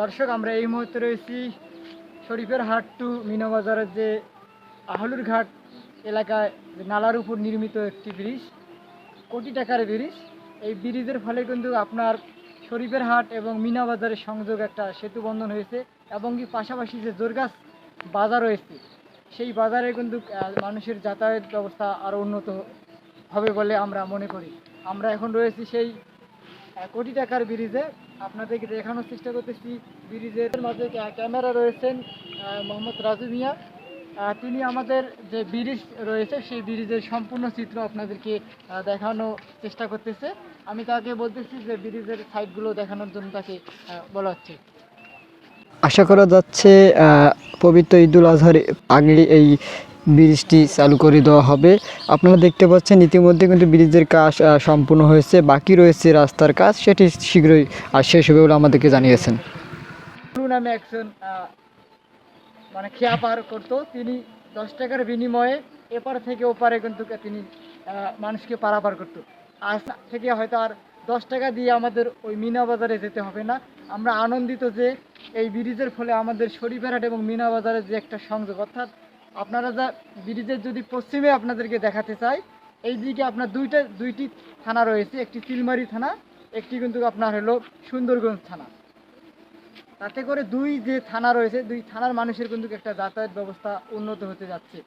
দর্শক, আমরা এই মুহূর্তে রয়েছি শরীফের হাট টু মিনাবাজারের যে আহলুর ঘাট এলাকায় যে নালার উপর নির্মিত একটি ব্রিজ, কোটি টাকার ব্রিজ। এই ব্রিজের ফলে কিন্তু আপনার শরীফের হাট এবং মিনাবাজারের সংযোগ একটা সেতু বন্ধন হয়েছে, এবং কি পাশাপাশি যে জোরগাছ বাজার রয়েছে সেই বাজারে কিন্তু মানুষের যাতায়াত ব্যবস্থা আরও উন্নত হবে বলে আমরা মনে করি। আমরা এখন রয়েছি সেই কোটি টাকার ব্রিজে। আপনাদেরকে দেখানোর চেষ্টা করতেছি। ব্রিজের মাঝে ক্যামেরা রয়েছেন মোহাম্মদ রাজু মিয়া। তিনি আমাদের যে ব্রিজ রয়েছে সেই ব্রিজের সম্পূর্ণ চিত্র আপনাদেরকে দেখানোর চেষ্টা করতেছে। আমি তাকে বলতেছি যে ব্রিজের সাইডগুলো দেখানোর জন্য তাকে বলা হচ্ছে। আশা করা যাচ্ছে পবিত্র ঈদুল আজহার আগে এই ব্রিজটি চালু করে দেওয়া হবে। আপনারা দেখতে পাচ্ছেন ইতিমধ্যে কিন্তু ব্রিজের কাজ সম্পূর্ণ হয়েছে, বাকি রয়েছে রাস্তার কাজ, সেটি শীঘ্রই শেষ হবে বলে আমাদেরকে জানিয়েছেন। নামে একজন মানে খেয়া পার করতো, তিনি 10 টাকার বিনিময়ে এপার থেকে ওপারে কিন্তু তিনি মানুষকে পারাপার করতো। আজ থেকে হয়তো আর 10 টাকা দিয়ে আমাদের ওই মিনা বাজারে যেতে হবে না। আমরা আনন্দিত যে এই ব্রিজের ফলে আমাদের শরীফের হাট এবং মিনা বাজারের যে একটা সংযোগ, অর্থাৎ আপনারা যা ব্রিজের যদি পশ্চিমে আপনাদেরকে দেখাতে চাই, এই দিকে আপনার দুইটি থানা রয়েছে, একটি চিলমারি থানা, একটি কিন্তু আপনার হলো সুন্দরগঞ্জ থানা। তাতে করে দুই যে থানা রয়েছে, দুই থানার মানুষের কিন্তু একটা যাতায়াত ব্যবস্থা উন্নত হতে যাচ্ছে।